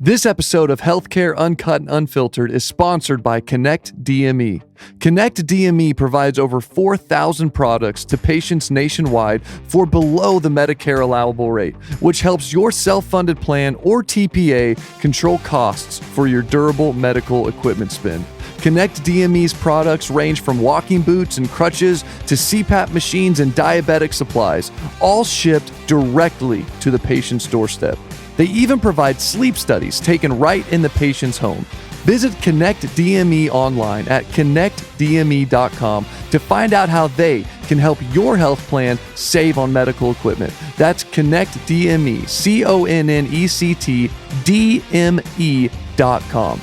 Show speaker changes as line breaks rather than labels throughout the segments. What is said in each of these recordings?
This episode of Healthcare Uncut and Unfiltered is sponsored by Connect DME. Connect DME provides over 4,000 products to patients nationwide for below the Medicare allowable rate, which helps your self-funded plan or TPA control costs for your durable medical equipment spend. Connect DME's products range from walking boots and crutches to CPAP machines and diabetic supplies, all shipped directly to the patient's doorstep. They even provide sleep studies taken right in the patient's home. Visit Connect DME online at connectdme.com to find out how they can help your health plan save on medical equipment. That's Connect DME, CONNECT DME.com.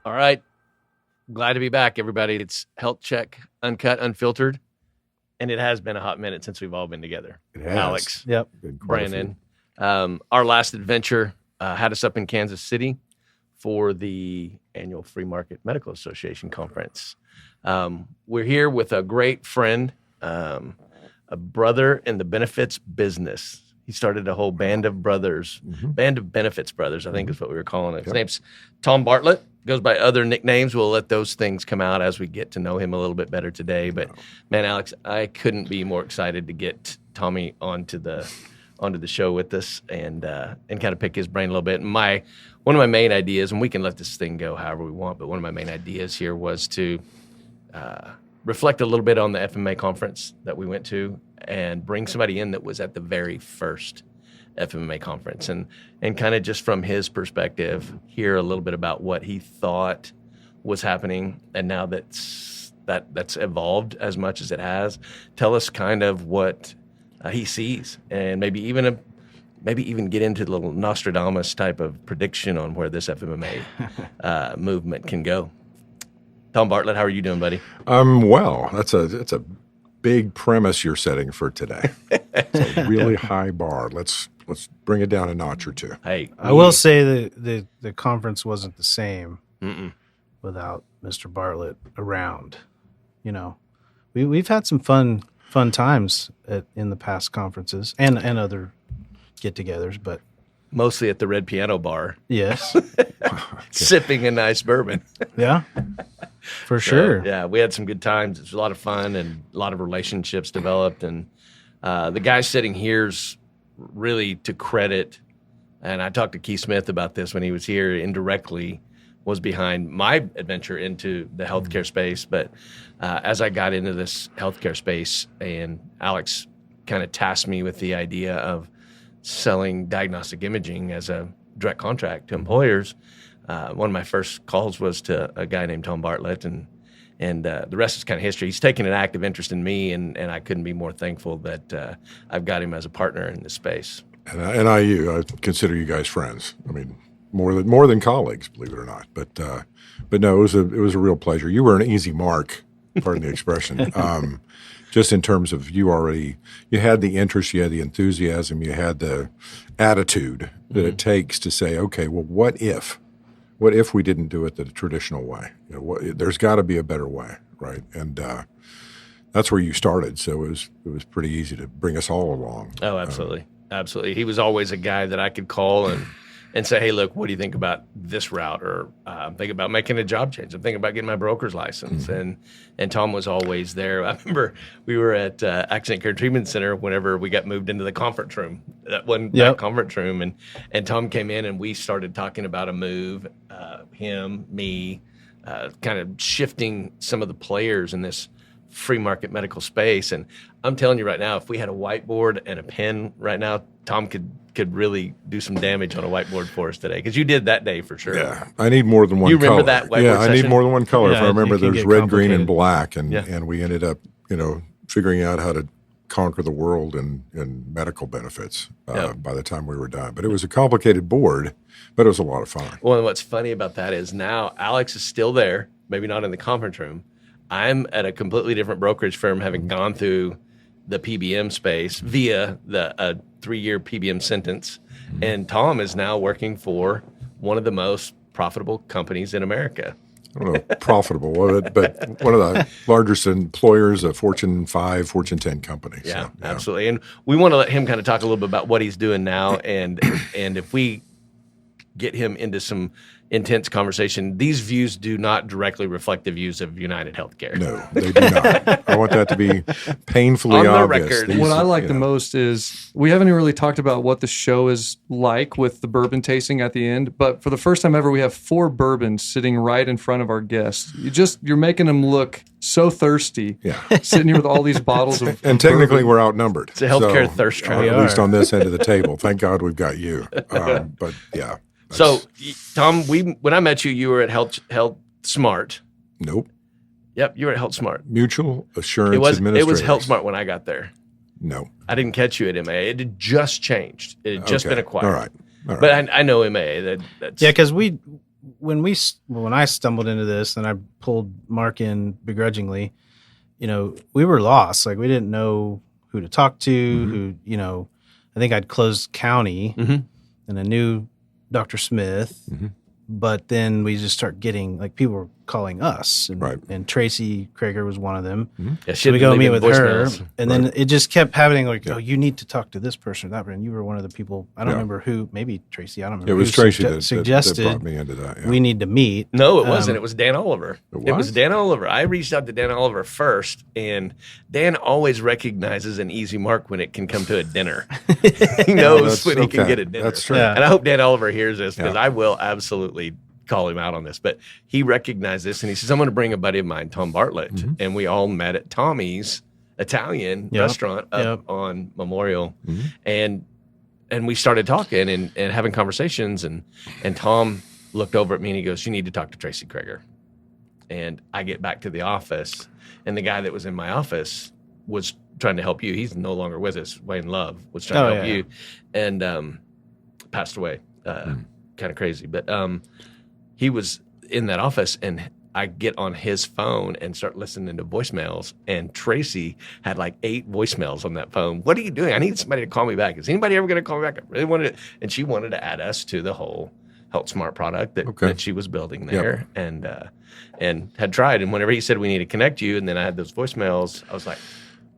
All right. Glad to be back, everybody. It's Health Check Uncut, Unfiltered. And it has been a hot minute since we've all been together.
It has.
Alex,
Yep.
Brandon. Our last adventure had us up in Kansas City for the annual Free Market Medical Association conference. We're here with a great friend, a brother in the benefits business. He started a whole band of brothers, band of benefits brothers, I think is what we were calling it. His name's Tom Bartlett. Goes by other nicknames. We'll let those things come out as we get to know him a little bit better today. But man, Alex, I couldn't be more excited to get Tommy onto the show with us and kind of pick his brain a little bit. And one of my main ideas, and we can let this thing go however we want, but one of my main ideas here was to reflect a little bit on the FMA conference that we went to and bring somebody in that was at the very first FMA conference and kind of just from his perspective hear a little bit about what he thought was happening and now that's evolved as much as it has. Tell us kind of what he sees and maybe even get into the little Nostradamus type of prediction on where this FMA movement can go. Tom Bartlett, how are you doing, buddy?
Well. That's a big premise you're setting for today. It's a really high bar. Let's bring it down a notch or two.
Hey,
I will say the conference wasn't the same without Mr. Bartlett around. You know, we've had some fun times in the past conferences and other get-togethers, but
mostly at the Red Piano Bar.
Yes,
sipping a nice bourbon.
Yeah, for sure.
Yeah, we had some good times. It was a lot of fun and a lot of relationships developed. And the guy sitting here's really to credit, and I talked to Keith Smith about this when he was here indirectly, was behind my adventure into the healthcare space. But as I got into this healthcare space and Alex kind of tasked me with the idea of selling diagnostic imaging as a direct contract to employers, one of my first calls was to a guy named Tom Bartlett, and the rest is kind of history. He's taken an active interest in me, and I couldn't be more thankful that I've got him as a partner in this space.
And I consider you guys friends. I mean, more than colleagues, believe it or not. But no, it was a real pleasure. You were an easy mark, pardon the expression. Just in terms of you had the interest, you had the enthusiasm, you had the attitude that it takes to say, okay, well, what if we didn't do it the traditional way? You know, there's got to be a better way, right? And that's where you started, so it was pretty easy to bring us all along.
Oh, absolutely, absolutely. He was always a guy that I could call and say, hey, look, what do you think about this route? Or I'm thinking about making a job change. I'm thinking about getting my broker's license. And Tom was always there. I remember we were at Accident Care Treatment Center whenever we got moved into the conference room, that conference room. And Tom came in and we started talking about a move, him, me, kind of shifting some of the players in this free market medical space. And I'm telling you right now, if we had a whiteboard and a pen right now, Tom could really do some damage on a whiteboard for us today, because you did that day for sure.
Yeah, I need more than one color.
You remember that whiteboard
session?
I
need more than one color.
Yeah,
if I remember, there's red, green, and black, and we ended up, figuring out how to conquer the world in medical benefits by the time we were done. But it was a complicated board, but it was a lot of fun.
Well, and what's funny about that is now Alex is still there, maybe not in the conference room. I'm at a completely different brokerage firm, having gone through the PBM space via the 3-year PBM sentence. And Tom is now working for one of the most profitable companies in America.
I don't know, profitable, but one of the largest employers, a Fortune 5, Fortune 10 company.
Yeah,
So,
absolutely. And we want to let him kind of talk a little bit about what he's doing now, and if we get him into some intense conversation, these views do not directly reflect the views of United Healthcare.
No, they do not. I want that to be painfully
On the
obvious.
record.
What I like the most is we haven't even really talked about what the show is like with the bourbon tasting at the end, but for the first time ever, we have 4 bourbons sitting right in front of our guests. You're making them look so thirsty, sitting here with all these bottles of
And technically,
bourbon.
we're outnumbered.
It's a healthcare thirst trap.
At least on this end of the table. Thank God we've got you. But yeah.
So, Tom, when I met you, you were at Health Smart.
Nope.
Yep, you were at Health Smart.
Mutual Assurance
It was
Administrators.
Health Smart when I got there.
No.
I didn't catch you at MA. It had just changed. It had just been acquired.
All right.
But I know MA. That's
because when I stumbled into this and I pulled Mark in begrudgingly, we were lost. Like we didn't know who to talk to. Who I think I'd closed county and I knew Dr. Smith, but then we just start getting people were calling us, and Tracy Krager was one of them.
Yeah,
so we go meet with her,
voicemails.
and then it just kept happening. Oh, you need to talk to this person or that person. And you were one of the people. I don't remember who. Maybe Tracy. I don't remember.
It was
who
Tracy that
suggested
brought me into that. Yeah.
we need to meet.
No, it wasn't. It was Dan Oliver.
It
It was
was?
Dan Oliver. I reached out to Dan Oliver first, and Dan always recognizes an easy mark when it can come to a dinner. He knows when he can get a dinner.
That's true.
Yeah.
And I hope Dan Oliver hears this because
Yeah.
I will absolutely call him out on this. But he recognized this, and he says, I'm going to bring a buddy of mine, Tom Bartlett. And we all met at Tommy's Italian restaurant up on Memorial. And we started talking and having conversations. And Tom looked over at me and he goes, you need to talk to Tracy Krager. And I get back to the office, and the guy that was in my office was trying to help you. He's no longer with us. Wayne Love was trying to help you, and passed away. Kind of crazy, but he was in that office, and I get on his phone and start listening to voicemails, and Tracy had 8 voicemails on that phone. What are you doing? I need somebody to call me back. Is anybody ever going to call me back? I really wanted it. And she wanted to add us to the whole Health Smart product that she was building there, and had tried. And whenever he said we need to connect you, and then I had those voicemails, I was like,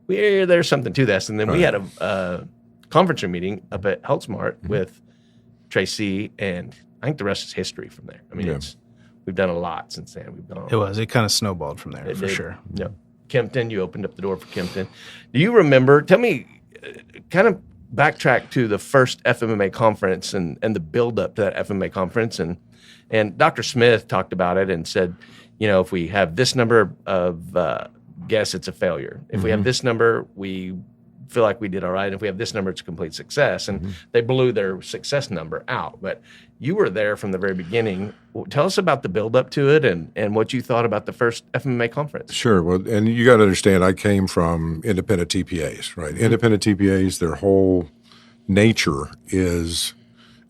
there's something to this. And then we had a conference room meeting up at Health Smart with Tracy, and I think the rest is history from there. I mean, we've done a lot since then.
It kind of snowballed from there for sure.
Yeah. Kempton, you opened up the door for Kempton. Do you remember, tell me, kind of backtrack to the first FMMA conference and the build up to that FMMA conference. And Dr. Smith talked about it and said, if we have this number of guests, it's a failure. If we have this number, we feel like we did all right. If we have this number, it's a complete success. And they blew their success number out. But you were there from the very beginning. Tell us about the build up to it and what you thought about the first FMMA conference.
Sure. Well, and you got to understand, I came from independent TPAs, right? Independent TPAs, their whole nature is,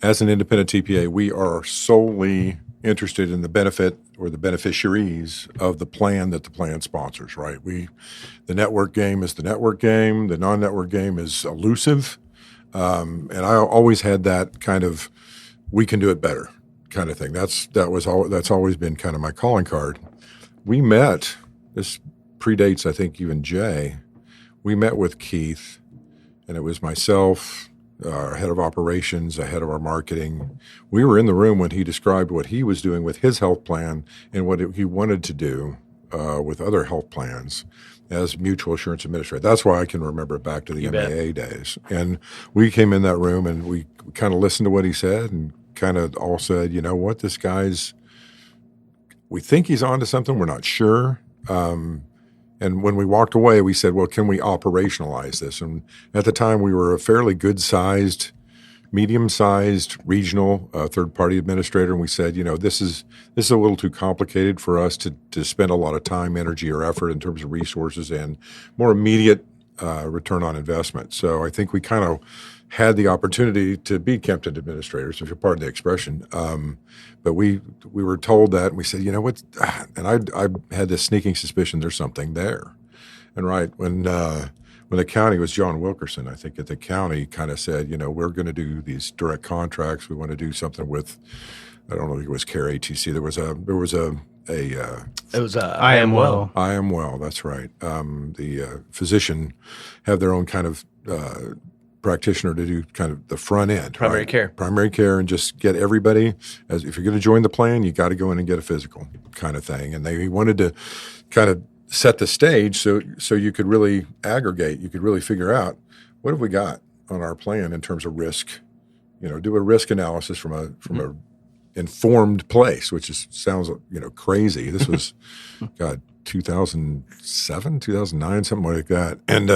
as an independent TPA, we are solely interested in the benefit or the beneficiaries of the plan that the plan sponsors, right? The network game is the network game. The non-network game is elusive. And I always had that kind of, we can do it better kind of thing. That's always been kind of my calling card. We met, this predates, I think, even Jay. We met with Keith, and it was myself, our head of operations, the head of our marketing. We were in the room when he described what he was doing with his health plan and what he wanted to do with other health plans as mutual assurance administrator. That's why I can remember it back to the MAA days. And we came in that room and we kind of listened to what he said and kind of all said, you know what, this guy's, we think he's onto something. We're not sure. And when we walked away, we said, well, can we operationalize this? And at the time, we were a fairly good-sized, medium-sized regional third-party administrator. And we said, this is a little too complicated for us to spend a lot of time, energy, or effort in terms of resources and more immediate return on investment. So I think we kind of had the opportunity to be Kempton administrators, if you'll pardon the expression. But we were told that, and we said, you know what? And I had this sneaking suspicion there's something there. And right when the county was John Wilkerson, I think, at the county kind of said, we're going to do these direct contracts. We want to do something with, I don't know if it was CARE ATC. There was a
It was I Am Well.
I Am Well. That's right. The physician have their own kind of practitioner to do kind of the front end,
Primary care,
and just get everybody. As if you're going to join the plan, you got to go in and get a physical kind of thing. And they wanted to kind of set the stage so you could really aggregate. You could really figure out what have we got on our plan in terms of risk. Do a risk analysis from a informed place, which sounds crazy. This was, God, 2007, 2009, something like that. And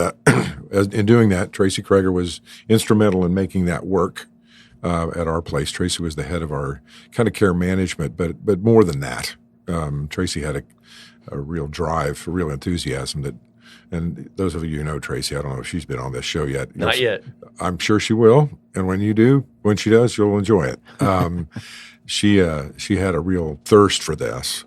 in doing that, Tracy Kreger was instrumental in making that work at our place. Tracy was the head of our kind of care management, but more than that, Tracy had a real drive, a real enthusiasm and those of you who know Tracy, I don't know if she's been on this show yet.
Not yet.
I'm sure she will. And when she does, you'll enjoy it. She had a real thirst for this.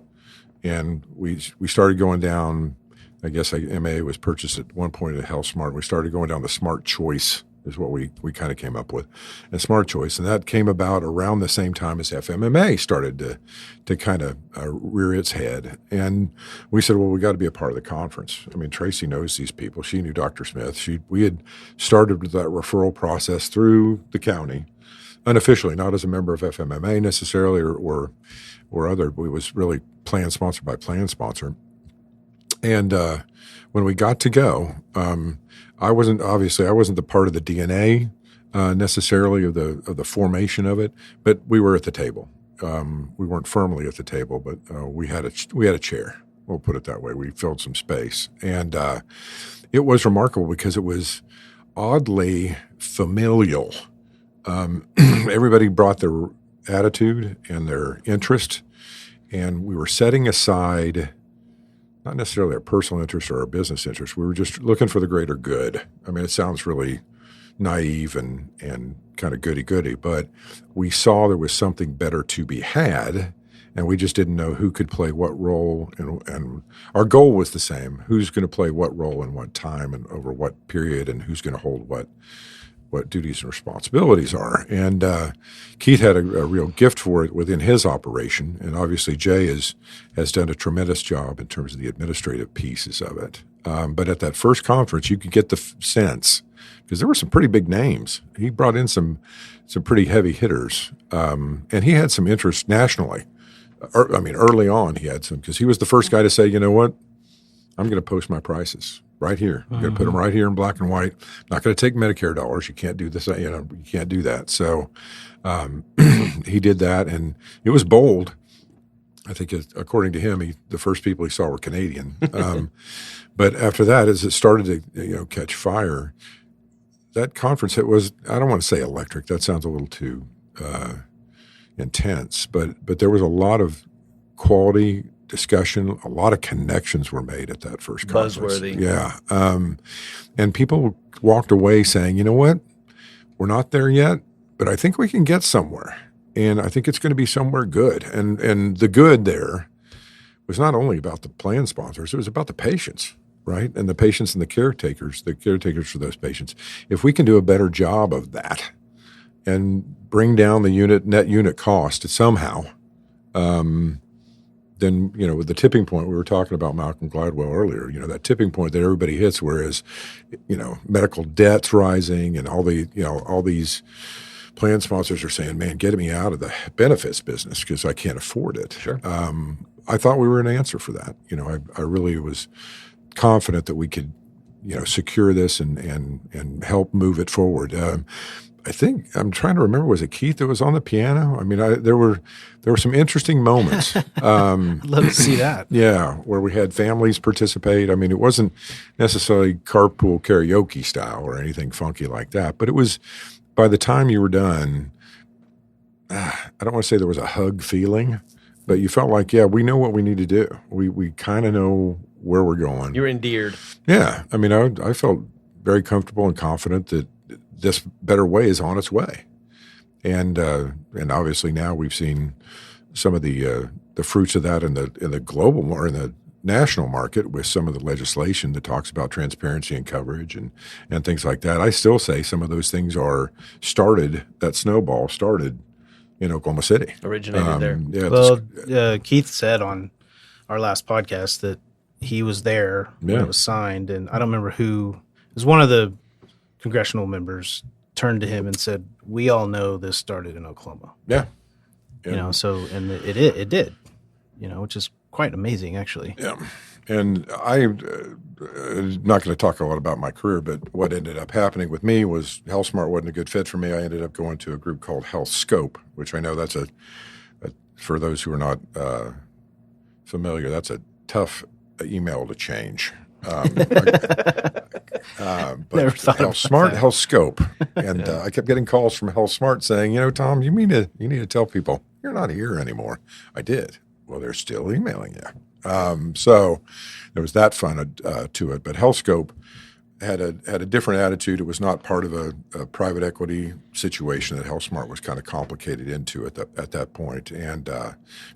And we started going down, I guess MA was purchased at one point at Health Smart. We started going down the Smart Choice is what we kind of came up with, and Smart Choice. And that came about around the same time as FMMA started to kind of rear its head. And we said, well, we got to be a part of the conference. I mean, Tracy knows these people. She knew Dr. Smith. We had started with that referral process through the county, unofficially, not as a member of FMMA necessarily or other. We was really plan sponsored by plan sponsor. And when we got to go, I wasn't the part of the DNA necessarily of the formation of it, but we were at the table. We weren't firmly at the table, but we had a chair. We'll put it that way. We filled some space, and it was remarkable because it was oddly familial. Everybody brought their attitude and their interest, and we were setting aside not necessarily our personal interest or our business interest. We were just looking for the greater good. I mean, it sounds really naive and kind of goody-goody, but we saw there was something better to be had, and we just didn't know who could play what role. And our goal was the same: who's going to play what role in what time and over what period, and who's going to hold what duties and responsibilities are. And Keith had a real gift for it within his operation, and obviously Jay has done a tremendous job in terms of the administrative pieces of it. But at that first conference, you could get the sense, because there were some pretty big names. He brought in some pretty heavy hitters, and he had some interest nationally. Early on he had some, because he was the first guy to say, you know what, I'm going to post my prices right here. I'm going to put them right here in black and white. I'm not going to take Medicare dollars. You can't do this. You can't do that. So he did that, and it was bold. I think, according to him, the first people he saw were Canadian. But after that, as it started to catch fire, that conference, it was, I don't want to say electric. That sounds a little too intense. But there was a lot of quality discussion. A lot of connections were made at that first conference.
Buzzworthy.
Yeah. And people walked away saying, you know what, we're not there yet, but I think we can get somewhere. And I think it's going to be somewhere good. And the good there was not only about the plan sponsors, it was about the patients, right? And the patients and the caretakers for those patients. If we can do a better job of that and bring down the net unit cost somehow, then, with the tipping point we were talking about Malcolm Gladwell earlier, that tipping point that everybody hits, whereas, medical debt's rising and all these plan sponsors are saying, man, get me out of the benefits business because I can't afford it.
Sure.
I thought we were an answer for that. I really was confident that we could, secure this and help move it forward. I think I'm trying to remember, was it Keith that was on the piano? I mean, there were some interesting moments.
I'd love to see that.
Yeah, where we had families participate. I mean, it wasn't necessarily carpool karaoke style or anything funky like that, but it was, by the time you were done, I don't want to say there was a hug feeling, but you felt like, yeah, we know what we need to do. We kind of know where we're going.
You're endeared.
Yeah. I mean, I felt very comfortable and confident that this better way is on its way. And obviously now we've seen some of the fruits of that in the global or in the national market with some of the legislation that talks about transparency and coverage and things like that. I still say some of those things that snowball started in Oklahoma City.
Originated there.
Yeah,
well, Keith said on our last podcast that he was there when
Yeah.
it was signed, and I don't remember who. It was one of the congressional members turned to him and said, "We all know this started in Oklahoma."
Yeah.
You know, so and it did, you know, which is quite amazing, actually.
Yeah. And I'm not going to talk a lot about my career, but what ended up happening with me was HealthSmart wasn't a good fit for me. I ended up going to a group called HealthScope, which I know that's for those who are not familiar, that's a tough email to change. But
Never thought about
HealthSmart,
that.
HealthScope, and I kept getting calls from HealthSmart saying, you know, Tom, you need to tell people you're not here anymore. I did. Well, they're still emailing you. So there was that fun to it. But HealthScope had a different attitude. It was not part of a private equity situation that HealthSmart was kind of complicated into at that point. And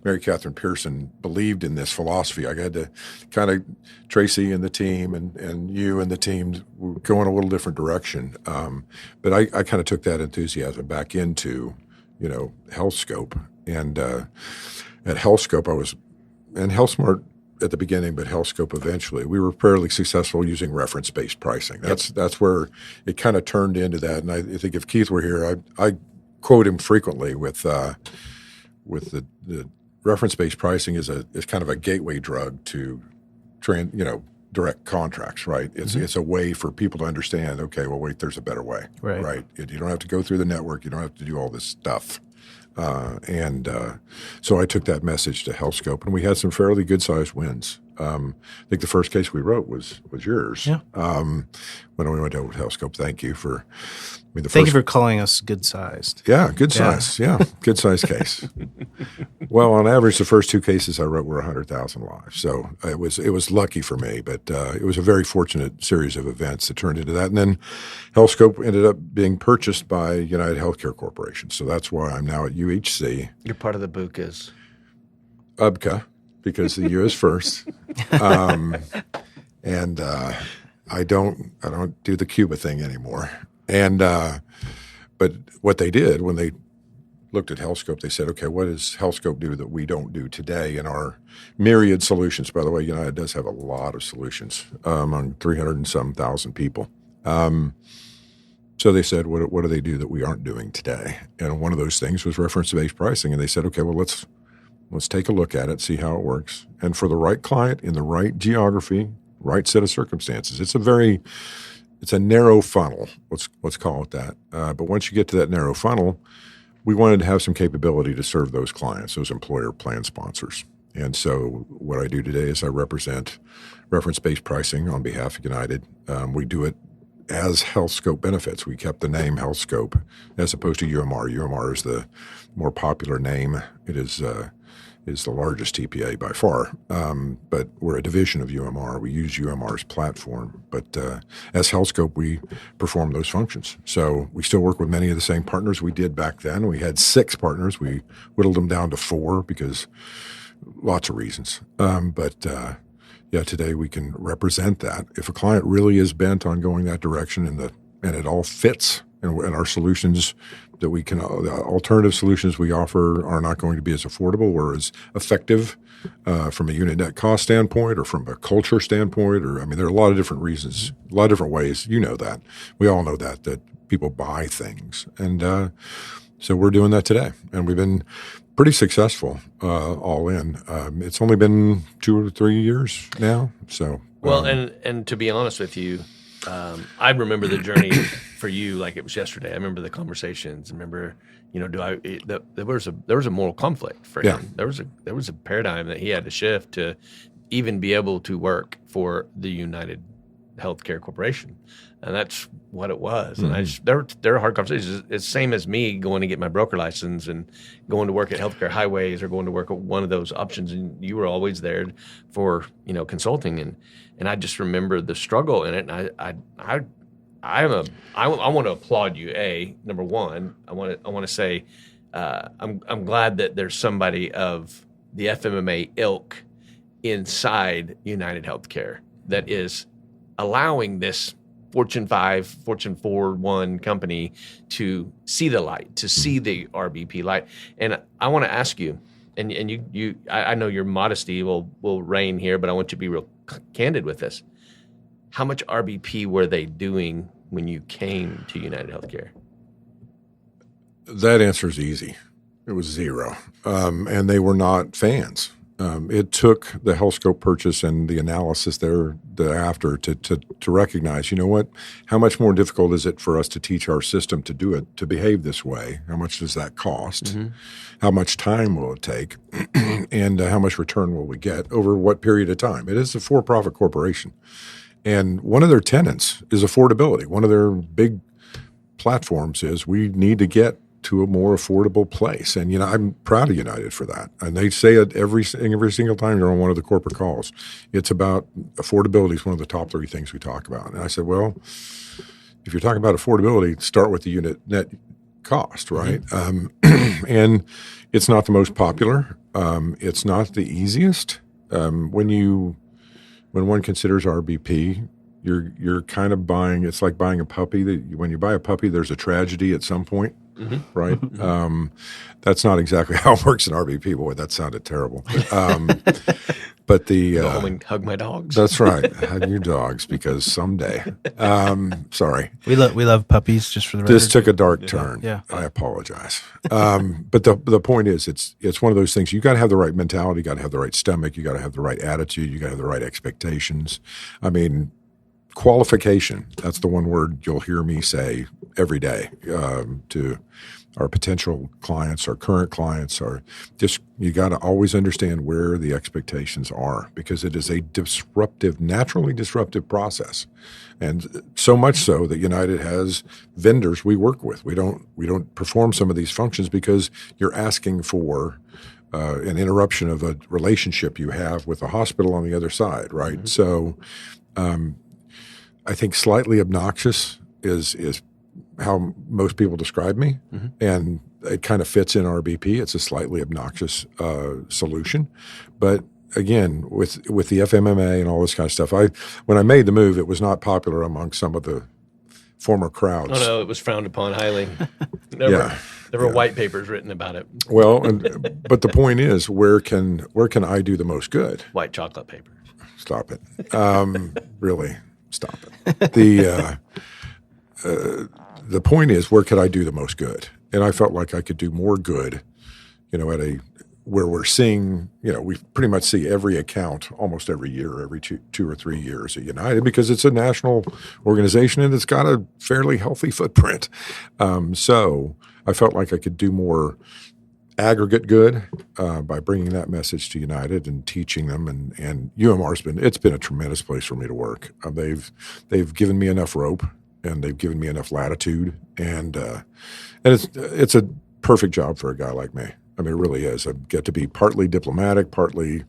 Mary Catherine Pearson believed in this philosophy. I had to kind of Tracy and the team and you and the team were going a little different direction. But I kind of took that enthusiasm back into, you know, HealthScope. And at HealthScope, I was in HealthSmart at the beginning, but HealthScope eventually. We were fairly successful using reference-based pricing. That's where it kind of turned into that. And I think if Keith were here, I quote him frequently with the reference-based pricing is kind of a gateway drug to direct contracts, right? It's a way for people to understand, okay, well, wait, there's a better way, right? You don't have to go through the network. You don't have to do all this stuff. So I took that message to HealthScope, and we had some fairly good-sized wins. I think the first case we wrote was yours.
Yeah.
When we went over to HealthScope, thank you for.
Thank you for calling us good-sized.
Yeah, good size. Yeah, good size case. Well, on average, the first two cases I wrote were 100,000 lives, so it was lucky for me. But it was a very fortunate series of events that turned into that. And then HealthScope ended up being purchased by United Healthcare Corporation, so that's why I'm now at UHC.
You're part of the BUCAs.
UBCA, because the U is first, and I don't do the Cuba thing anymore. And but what they did when they looked at HealthScope, they said, okay, what does HealthScope do that we don't do today in our myriad solutions? By the way, United does have a lot of solutions on 300 and some thousand people. So they said, what do they do that we aren't doing today? And one of those things was reference-based pricing. And they said, okay, well, let's take a look at it, see how it works. And for the right client in the right geography, right set of circumstances, it's a narrow funnel. Let's call it that. But once you get to that narrow funnel, we wanted to have some capability to serve those clients, those employer plan sponsors. And so what I do today is I represent reference-based pricing on behalf of United. We do it as HealthScope benefits. We kept the name HealthScope as opposed to UMR. UMR is the more popular name. It is the largest TPA by far, but we're a division of UMR. We use UMR's platform, but as HealthScope, we perform those functions. So we still work with many of the same partners we did back then. We had 6 partners. We whittled them down to 4 because lots of reasons. Today we can represent that. If a client really is bent on going that direction and it all fits, and our solutions that we can, the alternative solutions we offer are not going to be as affordable or as effective from a unit net cost standpoint or from a culture standpoint. There are a lot of different reasons, a lot of different ways. You know that. We all know that people buy things. And so we're doing that today. And we've been pretty successful all in. It's only been 2 or 3 years now. So
Well, and to be honest with you, I remember the journey for you like it was yesterday. I remember the conversations. I remember, there was a moral conflict for him. There was a paradigm that he had to shift to even be able to work for the United Healthcare Corporation, and that's what it was.
Mm-hmm.
And there are hard conversations. It's the same as me going to get my broker license and going to work at Healthcare Highways or going to work at one of those options. And you were always there for consulting, and I just remember the struggle in it. And I want to applaud you. Number one, I want to say I'm glad that there's somebody of the FMMA ilk inside United Healthcare that is allowing this Fortune 5, Fortune 401 company to see the light, to see the RBP light. And I want to ask you, and I know your modesty will reign here, but I want you to be real candid with this. How much RBP were they doing when you came to United Healthcare?
That answer is easy. It was zero. And they were not fans. It took the HealthScope purchase and the analysis thereafter to recognize, you know what, how much more difficult is it for us to teach our system to do it, to behave this way? How much does that cost? Mm-hmm. How much time will it take? And how much return will we get over what period of time? It is a for-profit corporation. And one of their tenets is affordability. One of their big platforms is we need to get to a more affordable place. And, I'm proud of United for that. And they say it every single time you're on one of the corporate calls. It's about affordability is one of the top 3 things we talk about. And I said, well, if you're talking about affordability, start with the unit net cost, right? Mm-hmm. And it's not the most popular. It's not the easiest. When one considers RBP, you're kind of buying. It's like buying a puppy. When you buy a puppy, there's a tragedy at some point, mm-hmm. right? Mm-hmm. That's not exactly how it works in RBP. Boy, that sounded terrible. But
go home and hug my dogs.
That's right. Hug your dogs because someday. Sorry,
we love puppies. Just for the record,
this took a dark turn.
Yeah,
I apologize. But the point is, it's one of those things. You got to have the right mentality. You got to have the right stomach. You got to have the right attitude. You got to have the right expectations. I mean, qualification. That's the one word you'll hear me say every day to our potential clients, our current clients. You got to always understand where the expectations are because it is a naturally disruptive process, and so much so that United has vendors we work with. We don't perform some of these functions because you're asking for an interruption of a relationship you have with a hospital on the other side, right? Mm-hmm. So. I think slightly obnoxious is how most people describe me, mm-hmm. and it kind of fits in RBP. It's a slightly obnoxious solution, but again, with the FMMA and all this kind of stuff, when I made the move, it was not popular among some of the former crowds.
Oh no, it was frowned upon highly. There were white papers written about it.
Well, but the point is, where can I do the most good?
White chocolate paper.
Stop it. Really. Stop it. The point is, where could I do the most good? And I felt like I could do more good, where we're seeing, we pretty much see every account almost every year, every two or 3 years at United because it's a national organization and it's got a fairly healthy footprint. So I felt like I could do more aggregate good by bringing that message to United and teaching them, and UMR's been a tremendous place for me to work. They've given me enough rope and they've given me enough latitude, and it's a perfect job for a guy like me. I mean, it really is. I get to be partly diplomatic, partly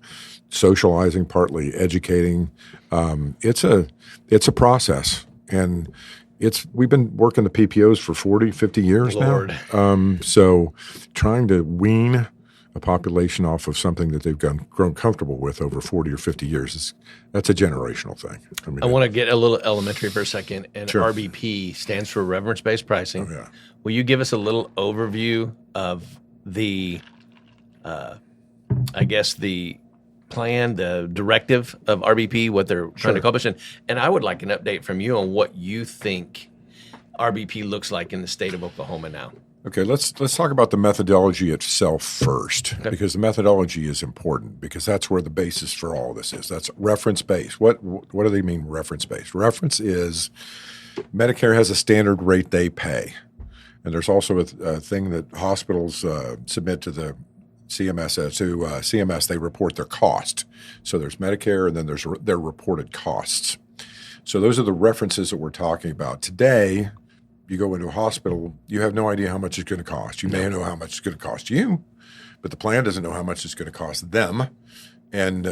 socializing, partly educating. It's a process, and we've been working the PPOs for 40, 50 years
Lord.
Now. So trying to wean a population off of something that they've grown comfortable with over 40 or 50 years, that's a generational thing.
I want to get a little elementary for a second, and
Sure.
RBP stands for reference-based pricing.
Oh, yeah.
Will you give us a little overview of the plan, the directive of RBP, what they're trying to accomplish? And I would like an update from you on what you think RBP looks like in the state of Oklahoma now.
Okay, let's talk about the methodology itself first, because the methodology is important because that's where the basis for all this is. That's reference-based. What do they mean reference-based? Reference is Medicare has a standard rate they pay, and there's also a thing that hospitals submit to the CMS. CMS, they report their cost. So there's Medicare, and then there's their reported costs. So those are the references that we're talking about today. You go into a hospital, you have no idea how much it's going to cost. You may know how much it's going to cost you, but the plan doesn't know how much it's going to cost them. And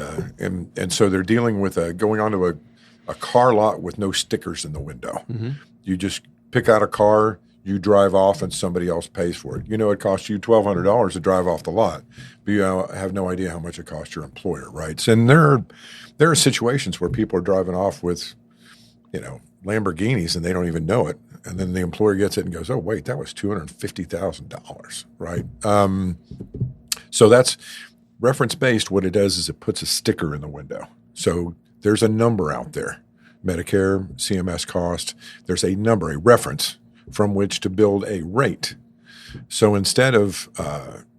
so they're dealing with going onto a car lot with no stickers in the window. Mm-hmm. You just pick out a car, you drive off, and somebody else pays for it. It costs you $1,200 to drive off the lot, but you have no idea how much it costs your employer, right? And there are situations where people are driving off with, Lamborghinis and they don't even know it. And then the employer gets it and goes, oh, wait, that was $250,000, right? So that's reference-based. What it does is it puts a sticker in the window. So there's a number out there, Medicare, CMS cost. There's a number, a reference from which to build a rate. So instead of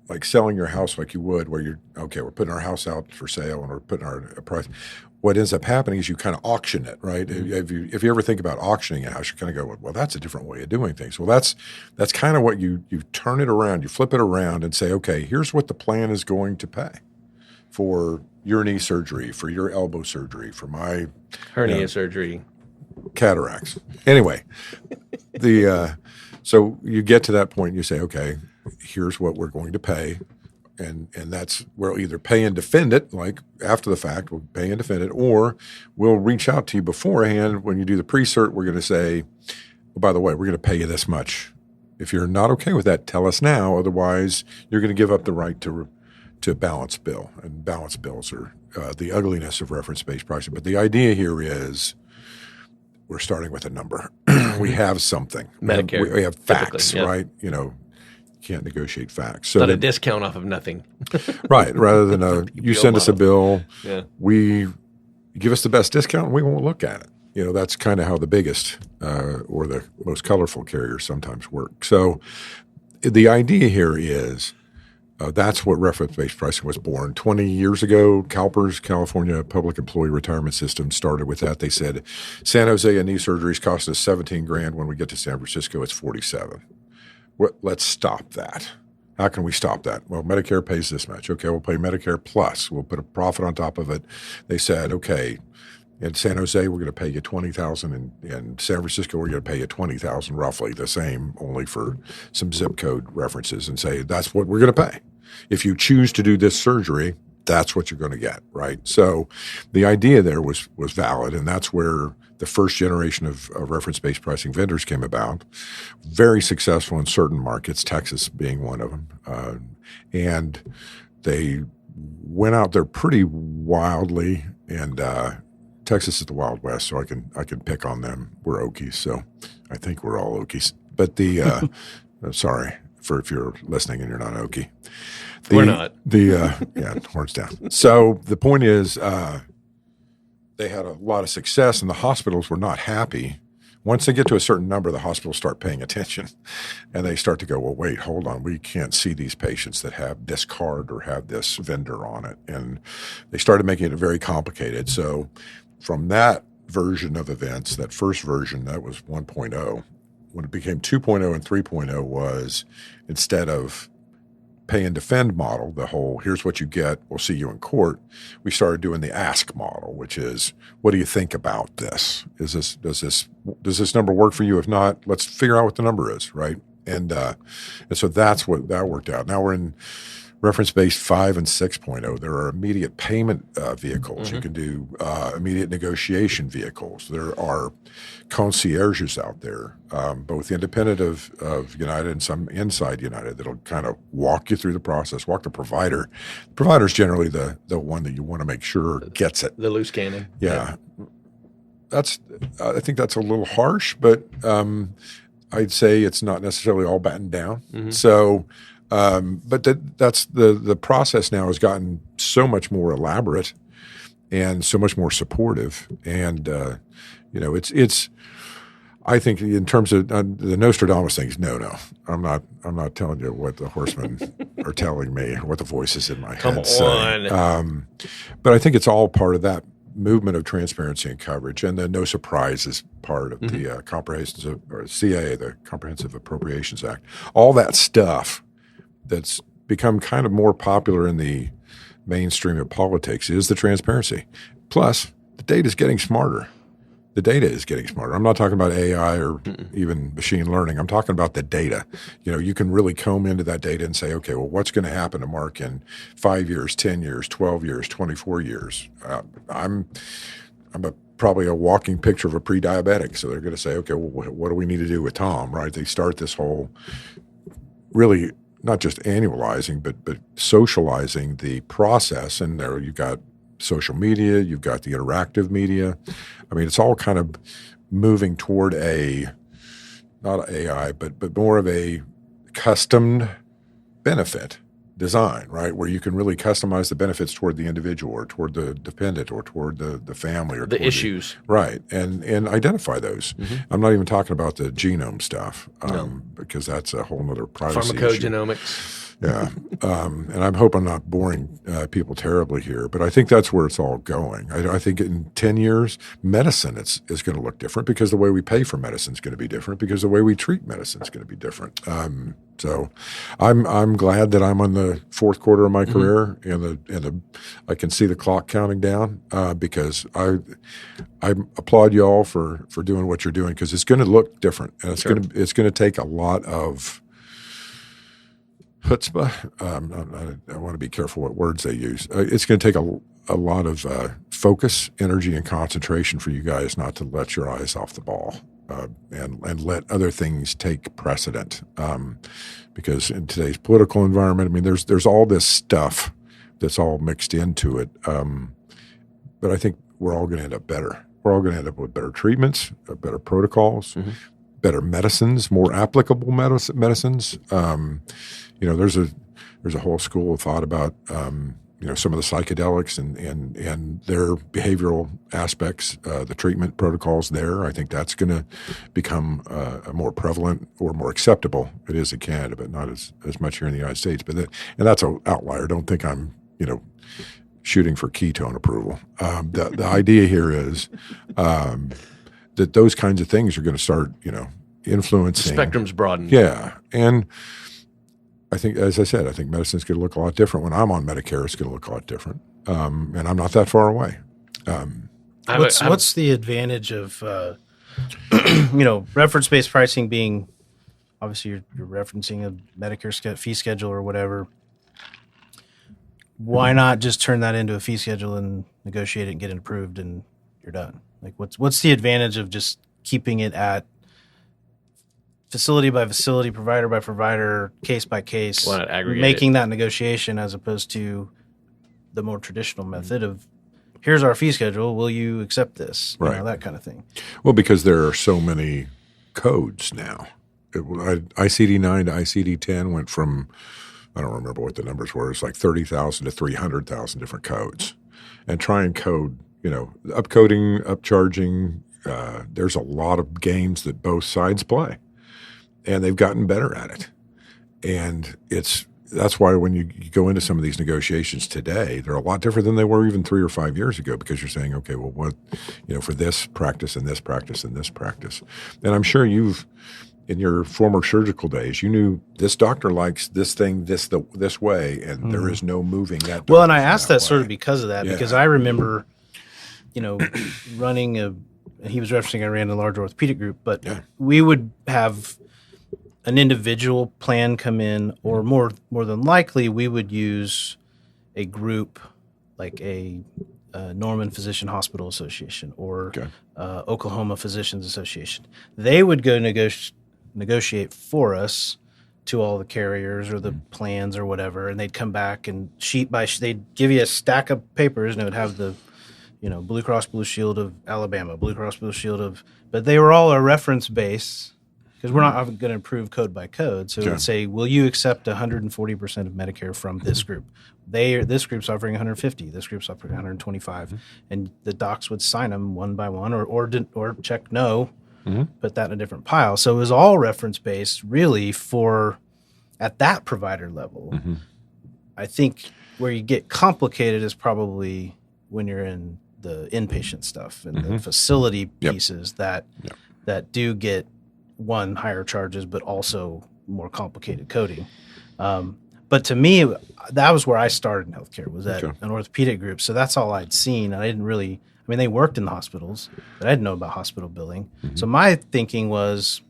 like selling your house like you would, where we're putting our house out for sale and we're putting our price. What ends up happening is you kind of auction it, right? Mm-hmm. If you ever think about auctioning a house, you kind of go, well, that's a different way of doing things. Well, that's kind of what you turn it around, you flip it around and say, okay, here's what the plan is going to pay for your knee surgery, for your elbow surgery, for my
hernia surgery,
cataracts. Anyway, so you get to that point and you say, okay, here's what we're going to pay. And that's we'll either pay and defend it, like after the fact, we'll pay and defend it, or we'll reach out to you beforehand. When you do the pre-cert, we're going to say, oh, by the way, we're going to pay you this much. If you're not okay with that, tell us now. Otherwise, you're going to give up the right to balance bill. And balance bills are the ugliness of reference-based pricing. But the idea here is we're starting with a number. We have something.
Medicare.
We have facts, right? Can't negotiate facts. So
not a discount off of nothing.
Right. Rather than you send us a bill, we give us the best discount and we won't look at it. That's kind of how the biggest or the most colorful carriers sometimes work. So the idea here is that's what reference-based pricing was born. 20 years ago, CalPERS, California Public Employee Retirement System, started with that. They said, San Jose and knee surgeries cost us $17,000. When we get to San Francisco, it's $47,000. Let's stop that. How can we stop that? Well, Medicare pays this much. Okay, we'll pay Medicare plus. We'll put a profit on top of it. They said, okay, in San Jose, we're going to pay you $20,000. In San Francisco, we're going to pay you $20,000, roughly the same, only for some zip code references, and say that's what we're going to pay. If you choose to do this surgery, that's what you're going to get, right? So the idea there was valid, and that's where the first generation of reference-based pricing vendors came about. Very successful in certain markets, Texas being one of them. And they went out there pretty wildly, and Texas is the Wild West, so I can pick on them. We're Okies, so I think we're all Okies. But sorry if you're listening and you're not Okie.
We're not.
Horns down. So the point is, they had a lot of success, and the hospitals were not happy. Once they get to a certain number, the hospitals start paying attention, and they start to go, well, wait, hold on. We can't see these patients that have this card or have this vendor on it. And they started making it very complicated. So from that version of events, that first version, that was 1.0. When it became 2.0 and 3.0 was, instead of pay and defend model, the whole here's what you get, we'll see you in court, we started doing the ask model, which is, what do you think about this? Does this number work for you? If not, let's figure out what the number is, right? And so that's what that worked out. Now we're in reference-based 5 and 6.0. There are immediate payment vehicles. Mm-hmm. You can do immediate negotiation vehicles. There are concierges out there, both independent of United and some inside United, that'll kind of walk you through the process, walk the provider. The provider is generally the one that you want to make sure gets it.
The loose cannon.
Yeah. I think that's a little harsh, but I'd say it's not necessarily all battened down. Mm-hmm. So, but that's the process now has gotten so much more elaborate and so much more supportive. And, it's, I think in terms of the Nostradamus things, no, I'm not telling you what the horsemen are telling me or what the voices in my head say. But I think it's all part of that movement of transparency and coverage, and the no surprises part of mm-hmm. the comprehensive or CAA, the Comprehensive Appropriations Act. All that stuff that's become kind of more popular in the mainstream of politics is the transparency. Plus, the data is getting smarter. I'm not talking about AI or even machine learning. I'm talking about the data. You can really comb into that data and say, okay, well, what's going to happen to Mark in 5 years, 10 years, 12 years, 24 years? I'm probably a walking picture of a pre-diabetic. So they're going to say, okay, well, what do we need to do with Tom, right? They start this whole really not just annualizing, but socializing the process. And there you've got social media, you've got the interactive media. I mean, it's all kind of moving toward not AI, but more of a customed benefit design, right? Where you can really customize the benefits toward the individual or toward the dependent or toward the family or
the issues.
Right. And identify those. I'm not even talking about the genome stuff because that's a whole other privacy issue.
Pharmacogenomics.
Yeah. And I hope I'm not boring people terribly here, but I think that's where it's all going. I think in 10 years, medicine is going to look different because the way we pay for medicine is going to be different because the way we treat medicine is going to be different. So I'm glad that I'm on the fourth quarter of my career and I can see the clock counting down because I applaud you all for doing what you're doing because it's going to look different and it's going to take a lot of chutzpah. I want to be careful what words they use. It's going to take a lot of focus, energy, and concentration for you guys not to let your eyes off the ball and let other things take precedent. Because in today's political environment, I mean, there's all this stuff that's all mixed into it. But I think we're all going to end up better. We're all going to end up with better treatments, better protocols, better medicines, more applicable medicines. There's a whole school of thought about some of the psychedelics and their behavioral aspects, the treatment protocols there. I think that's going to become a more prevalent or more acceptable. It is in Canada, but not as much here in the United States. And that's an outlier. Don't think I'm shooting for ketone approval. The idea here is that those kinds of things are going to start influencing.
The spectrum's broadened.
Yeah, and I think, as I said, I think medicine's going to look a lot different. When I'm on Medicare, it's going to look a lot different. And I'm not that far away.
What's the advantage of, reference-based pricing being, obviously you're referencing a Medicare fee schedule or whatever. Why not just turn that into a fee schedule and negotiate it and get it approved and you're done? Like what's the advantage of just keeping it at facility by facility, provider by provider, case by case, making that negotiation as opposed to the more traditional method of here's our fee schedule, will you accept this?
Right.
That kind of thing.
Well, because there are so many codes now. ICD-9 to ICD-10 went from, I don't remember what the numbers were, it's like 30,000 to 300,000 different codes. And try and code, upcoding, upcharging, there's a lot of games that both sides play. And they've gotten better at it. And that's why when you go into some of these negotiations today, they're a lot different than they were even 3 or 5 years ago because you're saying, okay, well, what, for this practice and this practice and this practice. And I'm sure you've, in your former surgical days, you knew this doctor likes this thing this way, and there is no moving that.
Well, and I asked that sort of because of that, because I remember, running he was referencing I ran a large orthopedic group, but we would have an individual plan come in, or more than likely, we would use a group like a Norman Physician Hospital Association or Oklahoma Physicians Association. They would go negotiate for us to all the carriers or the plans or whatever, and they'd come back and sheet by sheet, they'd give you a stack of papers, and it would have the Blue Cross Blue Shield of Alabama, Blue Cross Blue Shield but they were all a reference base. Because we're not going to approve code by code. So it would say, will you accept 140% of Medicare from this group? This group's offering 150. This group's offering 125. And the docs would sign them one by one or check no, put that in a different pile. So it was all reference-based really at that provider level. I think where you get complicated is probably when you're in the inpatient stuff and the facility pieces that do get higher charges, but also more complicated coding. But to me, that was where I started in healthcare, was at an orthopedic group. So that's all I'd seen. And I didn't really, they worked in the hospitals, but I didn't know about hospital billing. So my thinking was,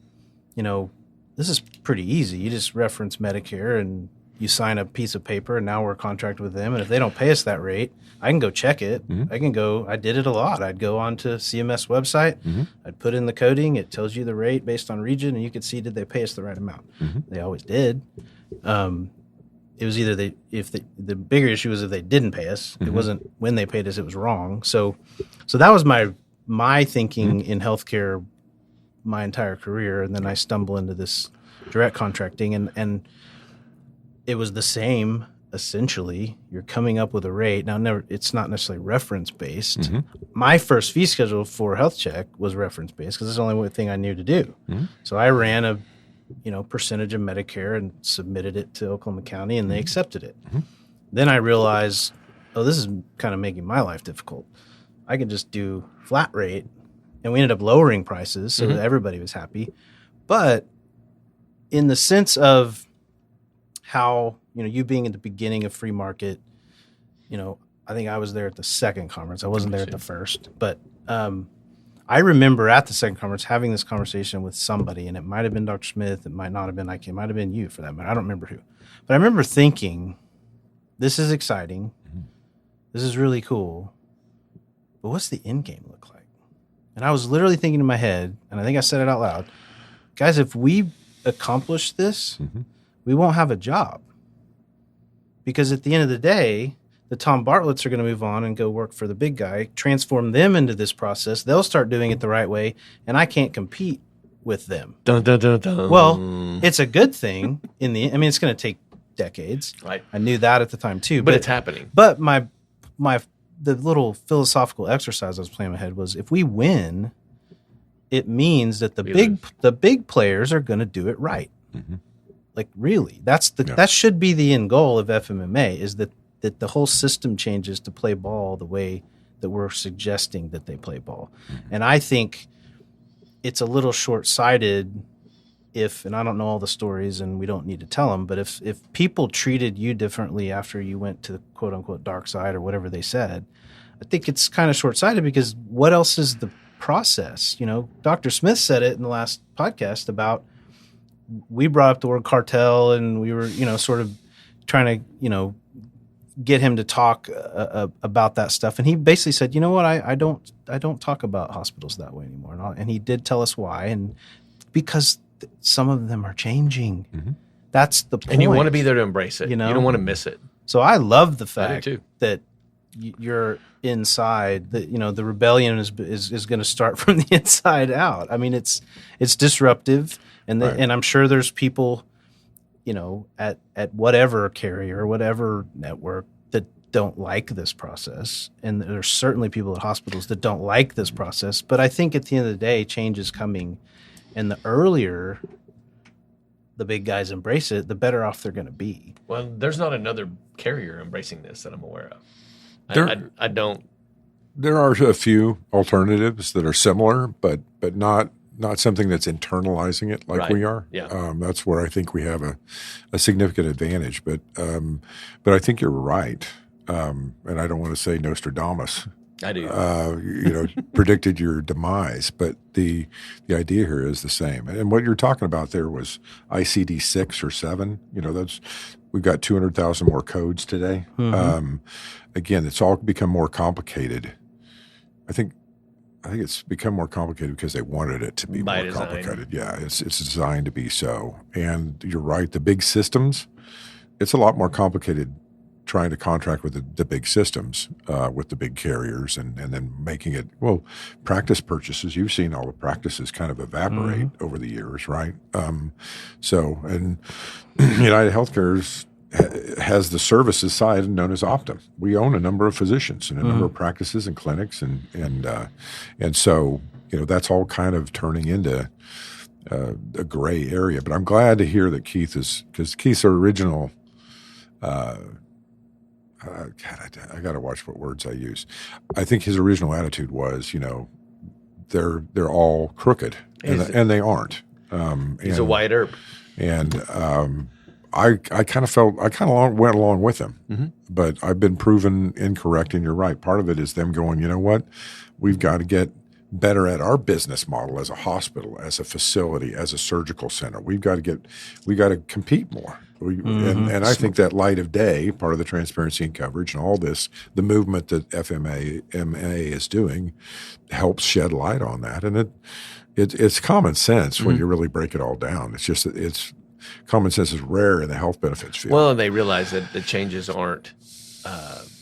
this is pretty easy. You just reference Medicare and you sign a piece of paper, and now we're contracted with them. And if they don't pay us that rate, I can go check it. I did it a lot. I'd go on to CMS website. I'd put in the coding. It tells you the rate based on region, and you could see, did they pay us the right amount? They always did. It was either the bigger issue was if they didn't pay us. It wasn't when they paid us, it was wrong. So that was my thinking in healthcare my entire career. And then I stumble into this direct contracting, and it was the same essentially you're coming up with a rate. Now, it's not necessarily reference based. My first fee schedule for health check was reference based because it's the only thing I knew to do. So I ran a percentage of Medicare and submitted it to Oklahoma County, and they accepted it. Then I realized, oh, this is kind of making my life difficult. I could just do flat rate, and we ended up lowering prices so that everybody was happy. But in the sense of how, you being at the beginning of free market, I think I was there at the second conference. I wasn't there at the first, but I remember at the second conference having this conversation with somebody, and it might have been Dr. Smith. It might not have been it might have been you for that matter. I don't remember who. But I remember thinking, this is exciting. This is really cool. But what's the end game look like? And I was literally thinking in my head, and I think I said it out loud, guys, if we accomplish this, we won't have a job. Because at the end of the day, the Tom Bartletts are going to move on and go work for the big guy, transform them into this process. They'll start doing it the right way, and I can't compete with them.
Dun, dun, dun, dun.
Well, it's a good thing it's going to take decades.
Right.
I knew that at the time too.
But it's happening.
But the little philosophical exercise I was playing in my head was, if we win, it means that the big players are going to do it right. Like, really, that should be the end goal of FMMA, is that the whole system changes to play ball the way that we're suggesting that they play ball. And I think it's a little short-sighted and I don't know all the stories and we don't need to tell them, but if people treated you differently after you went to the quote-unquote dark side or whatever they said, I think it's kind of short-sighted, because what else is the process? Dr. Smith said it in the last podcast about, we brought up the word cartel, and we were, sort of trying to, get him to talk about that stuff. And he basically said, you know what, I don't talk about hospitals that way anymore. And he did tell us why. And because some of them are changing. That's the point.
And you want to be there to embrace it. You don't want to miss it.
So I love the fact that you're inside, that, the rebellion is going to start from the inside out. I mean, it's disruptive. And and I'm sure there's people, at whatever carrier, whatever network, that don't like this process. And there's certainly people at hospitals that don't like this process. But I think at the end of the day, change is coming. And the earlier the big guys embrace it, the better off they're going to be.
Well, there's not another carrier embracing this that I'm aware of. I don't.
There are a few alternatives that are similar, but not something that's internalizing it like we are.
Yeah.
That's where I think we have a significant advantage. But I think you're right. And I don't want to say Nostradamus.
I do.
Predicted your demise. But the idea here is the same. And what you're talking about there was ICD 6 or 7. We've got 200,000 more codes today. Again, it's all become more complicated. I think it's become more complicated because they wanted it to be
by
more
design.
Complicated. Yeah, it's designed to be so. And you're right, the big systems, it's a lot more complicated trying to contract with the big systems, with the big carriers, and then making it, practice purchases. You've seen all the practices kind of evaporate over the years, right? And United Healthcare has the services side known as Optum. We own a number of physicians and a number of practices and clinics, and so that's all kind of turning into a gray area. But I'm glad to hear that because Keith's original. I got to watch what words I use. I think his original attitude was, they're all crooked, and they aren't.
He's a white herb,
and I kind of went along with him, but I've been proven incorrect. And you're right. Part of it is them going, you know what, we've got to get better at our business model as a hospital, as a facility, as a surgical center. We got to compete more. And I think that light of day, part of the transparency and coverage and all this, the movement that FMA is doing, helps shed light on that. And it's common sense when you really break it all down. It's just common sense is rare in the health benefits field.
Well, they realize that the changes aren't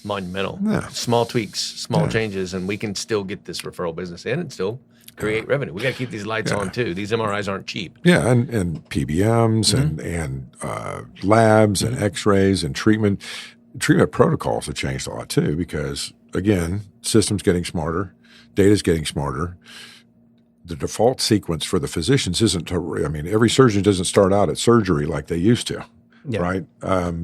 monumental.
Yeah.
Small tweaks, small changes, and we can still get this referral business in and still create revenue. We got to keep these lights on too. These MRIs aren't cheap.
Yeah, and PBMs and labs and X-rays and treatment protocols have changed a lot too, because again, systems getting smarter, data's getting smarter. The default sequence for the physicians isn't to. I mean, every surgeon doesn't start out at surgery like they used to. Yeah. Right?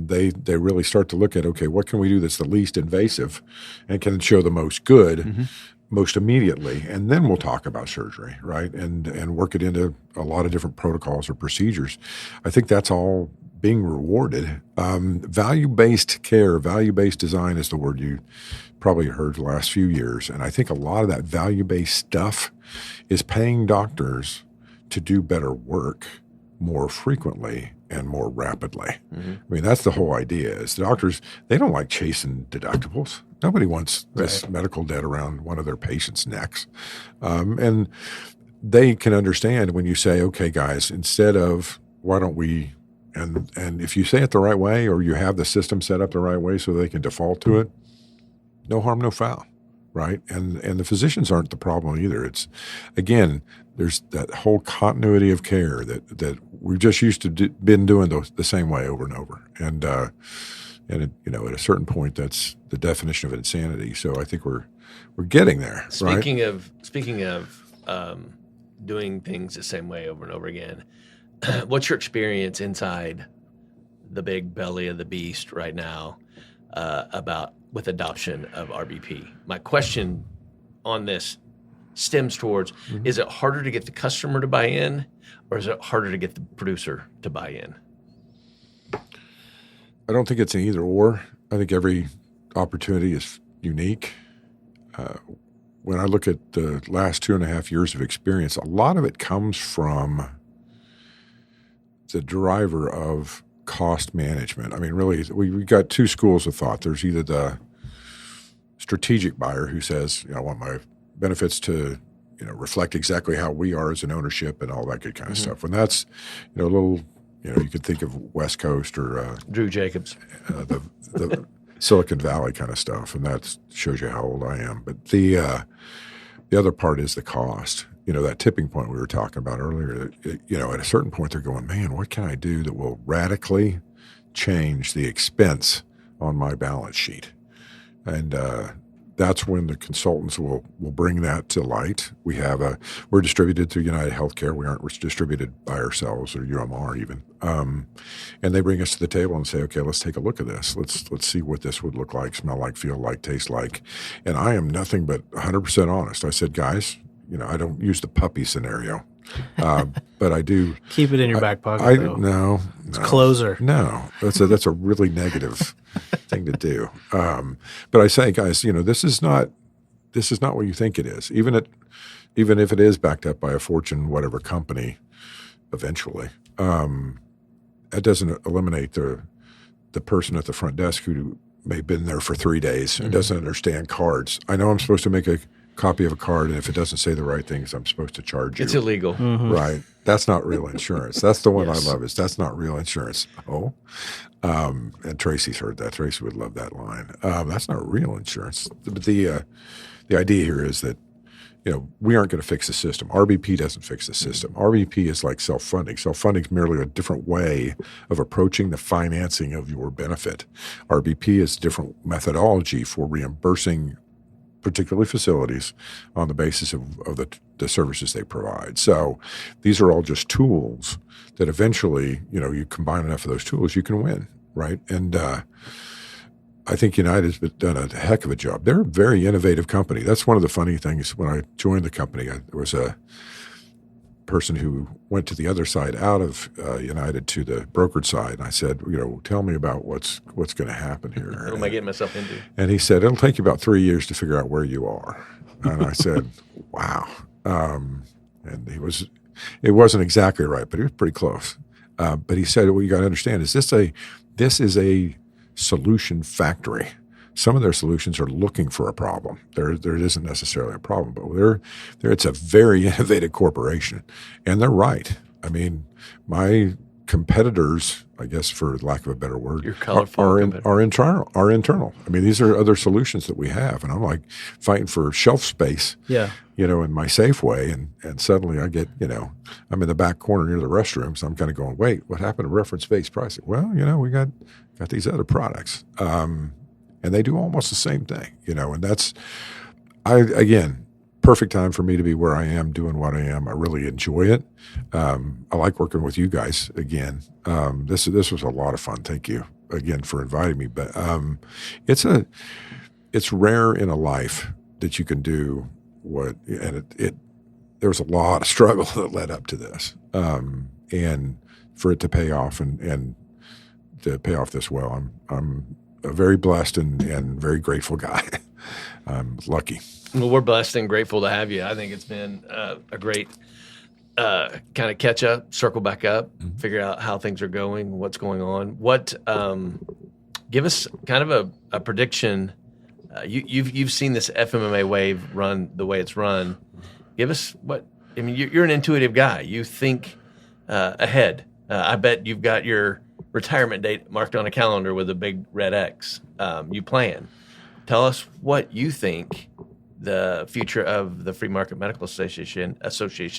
They really start to look at, okay, what can we do that's the least invasive and can show the most good most immediately, and then we'll talk about surgery, right? And work it into a lot of different protocols or procedures. I think that's all being rewarded. Value-based care, value-based design is the word you probably heard the last few years, and I think a lot of that value-based stuff is paying doctors to do better work more frequently and more rapidly. I mean, that's the whole idea. Is the doctors, they don't like chasing deductibles. Nobody wants this medical debt around one of their patients' necks. And they can understand when you say, okay, guys, instead of why don't we, and if you say it the right way or you have the system set up the right way so they can default to it, no harm, no foul. Right. And the physicians aren't the problem either. It's, again, there's that whole continuity of care that we've just used to been doing the same way over and over. And it, at a certain point, that's the definition of insanity. So I think we're getting there.
Speaking of doing things the same way over and over again, what's your experience inside the big belly of the beast right now with adoption of RBP? My question on this stems towards, is it harder to get the customer to buy in, or is it harder to get the producer to buy in?
I don't think it's an either or. I think every opportunity is unique. When I look at the last 2.5 years of experience, a lot of it comes from the driver of cost management. I mean, really, we got two schools of thought. There's either the strategic buyer who says, I want my benefits to, reflect exactly how we are as an ownership and all that good kind of stuff. When that's, a little, you could think of West Coast or
Drew Jacobs,
the Silicon Valley kind of stuff, and that shows you how old I am. But the other part is the cost. That tipping point we were talking about earlier, at a certain point they're going, man, what can I do that will radically change the expense on my balance sheet? And that's when the consultants will bring that to light. We're distributed through United Healthcare. We're distributed by ourselves or UMR even. And they bring us to the table and say, okay, let's take a look at this. Let's see what this would look like, smell like, feel like, taste like. And I am nothing but 100% honest. I said, guys, I don't use the puppy scenario, but I do.
Keep it in your back pocket.
No,
it's closer.
No, that's a really negative thing to do. But I say, guys, this is not what you think it is. Even if it is backed up by a Fortune whatever company, eventually, that doesn't eliminate the person at the front desk who may have been there for 3 days and doesn't understand cards. I know I'm supposed to make a copy of a card, and if it doesn't say the right things, I'm supposed to charge you.
It's illegal.
Right. That's not real insurance. That's the one I love, is that's not real insurance. Oh. And Tracy's heard that. Tracy would love that line. That's not real insurance. But the idea here is that, we aren't going to fix the system. RBP doesn't fix the system. RBP is like self-funding. Self-funding is merely a different way of approaching the financing of your benefit. RBP is a different methodology for reimbursing particularly facilities on the basis of the services they provide. So these are all just tools that eventually, you combine enough of those tools, you can win, right? And I think United's done a heck of a job. They're a very innovative company. That's one of the funny things. When I joined the company, there was a person who went to the other side out of United to the brokered side. And I said, tell me about what's going to happen here.
What am I getting myself into?
And he said, it'll take you about 3 years to figure out where you are. And I said, wow. And it wasn't exactly right, but he was pretty close. But he said, what you got to understand is this is a solution factory. Some of their solutions are looking for a problem. There isn't necessarily a problem, but it's a very innovative corporation, and they're right. I mean, my competitors, I guess, for lack of a better word,
Your colorful
are
competitors.
internal. I mean, these are other solutions that we have, and I'm like fighting for shelf space.
Yeah.
In my Safeway, and suddenly I get, I'm in the back corner near the restroom, so I'm kind of going, wait, what happened to reference-based pricing? Well, we got these other products, and they do almost the same thing, and that's, again, perfect time for me to be where I am, doing what I am. I really enjoy it. I like working with you guys again. This was a lot of fun. Thank you again for inviting me. But it's rare in a life that you can do and there was a lot of struggle that led up to this, and for it to pay off and to pay off this well, I'm a very blessed and very grateful guy. I'm lucky.
Well, we're blessed and grateful to have you. I think it's been a great kind of catch up, circle back up, figure out how things are going, what's going on. Give us kind of a prediction. You've seen this FMMA wave run the way it's run. Give us you're an intuitive guy. You think ahead. I bet you've got your retirement date marked on a calendar with a big red X. You plan. Tell us what you think the future of the Free Market Medical Association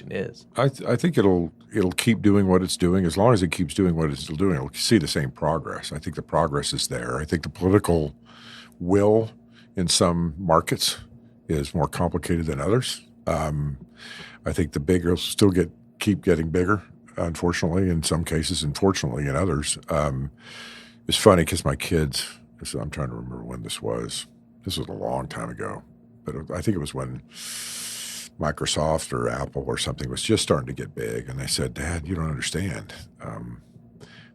is.
I think it'll keep doing what it's doing. As long as it keeps doing what it's still doing, it'll see the same progress. I think the progress is there. I think the political will in some markets is more complicated than others. I think the bigger will still keep getting bigger, unfortunately, in some cases, unfortunately in others. It's funny because my kids, I'm trying to remember when this was. This was a long time ago, but I think it was when Microsoft or Apple or something was just starting to get big. And they said, Dad, you don't understand.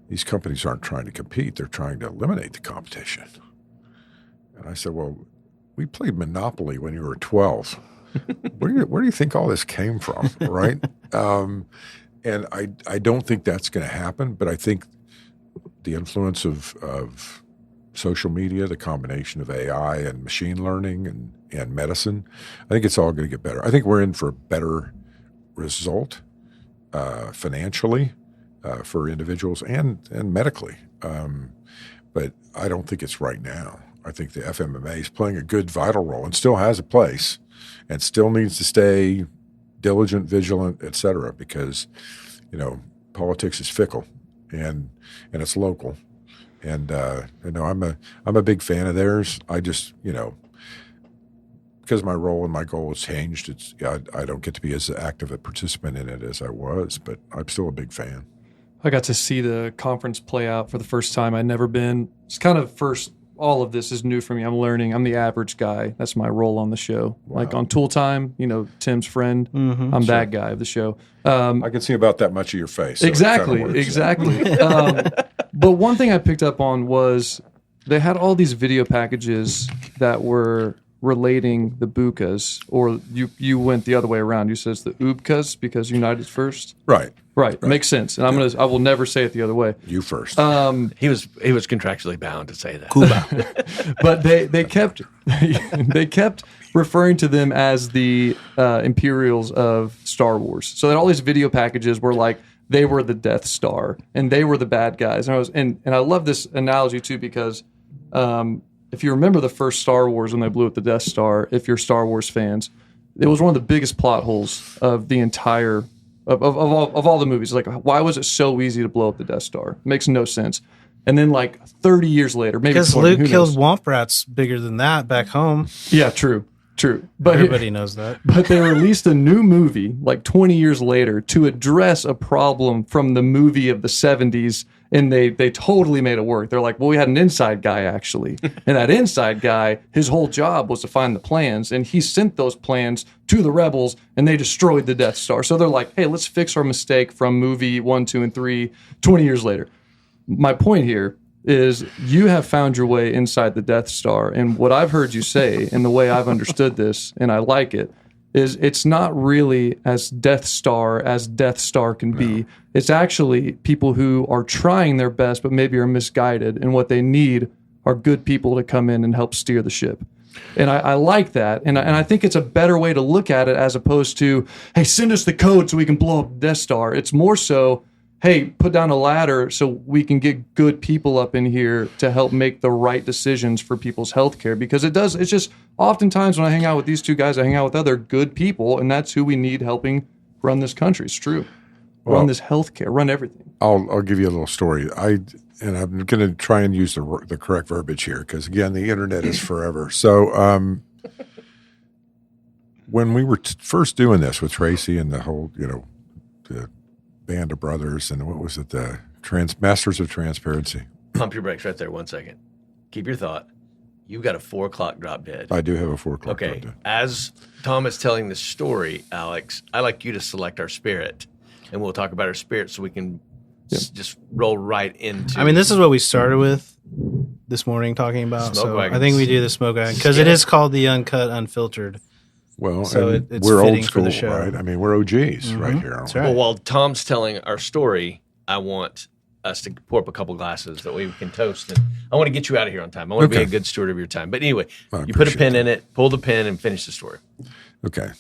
These companies aren't trying to compete. They're trying to eliminate the competition. And I said, well, we played Monopoly when you were 12. Where do you think all this came from, right? And I don't think that's going to happen, but I think the influence of social media, the combination of AI and machine learning and medicine, I think it's all going to get better. I think we're in for a better result financially for individuals and medically. But I don't think it's right now. I think the FMMA is playing a good vital role and still has a place and still needs to stay diligent, vigilant, et cetera, because, politics is fickle and it's local. And, I'm a big fan of theirs. I just, because my role and my goal has changed, I don't get to be as active a participant in it as I was, but I'm still a big fan.
I got to see the conference play out for the first time. I'd never been. It's kind of all of this is new for me. I'm learning. I'm the average guy. That's my role on the show. Wow. Like on Tool Time, Tim's friend. Mm-hmm, I'm that guy of the show.
I can see about that much of your face. So
exactly. But one thing I picked up on was they had all these video packages that were relating the BUCAs, or you went the other way around. You said it's the UBCAs because United's first.
Right.
Makes sense. And I will never say it the other way.
You first.
He was contractually bound to say that.
Cuba.
But they kept referring to them as the Imperials of Star Wars. So that all these video packages were like they were the Death Star and they were the bad guys. And I love this analogy too because if you remember the first Star Wars when they blew up the Death Star, if you're Star Wars fans, it was one of the biggest plot holes of the entire of all the movies. Like, why was it so easy to blow up the Death Star? It makes no sense. And then, like 30 years later, maybe
because
20,
Luke killed Womp Rats bigger than that back home.
Yeah, true. But
everybody knows that.
But they released a new movie like 20 years later to address a problem from the movie of the 70s. And they totally made it work. They're like, well, we had an inside guy, actually. And that inside guy, his whole job was to find the plans. And he sent those plans to the rebels, and they destroyed the Death Star. So they're like, hey, let's fix our mistake from movie 1, 2, and 3 20 years later. My point here is you have found your way inside the Death Star. And what I've heard you say, and the way I've understood this, and I like it, is it's not really as Death Star can be. It's actually people who are trying their best but maybe are misguided, and what they need are good people to come in and help steer the ship. And I like that, and I think it's a better way to look at it as opposed to, hey, send us the code so we can blow up the Death Star. It's more so, hey, put down a ladder so we can get good people up in here to help make the right decisions for people's healthcare. Because it's just oftentimes when I hang out with these two guys, I hang out with other good people, and that's who we need helping run this country. It's true. Run this healthcare, run everything.
I'll give you a little story. I'm going to try and use the correct verbiage here because, again, the internet is forever. So when we were first doing this with Tracy and the whole, the band of brothers and what was it, the Masters of Transparency.
Pump your brakes right there 1 second. Keep your thought. You've got a 4 o'clock drop dead.
I do have a 4 o'clock
Okay.
drop dead.
As Tom is telling this story, Alex, I like you to select our spirit, and we'll talk about our spirit so we can just roll right into.
I mean, this is what we started with this morning talking about.
Smoke
so
wagons.
I think we do the smoke wagon because it is called the Uncut Unfiltered.
Well,
So
and
it's
we're
fitting
old
for
school,
the show.
right? I mean, we're OGs right here.
That's
aren't
right.
Well, while Tom's telling our story, I want us to pour up a couple glasses that we can toast. And I want to get you out of here on time. I want to be
Okay.
a good steward of your time. But anyway,
I
you put a
appreciate
pin
that.
in it, pull the pin, and finish the story.
we? Okay.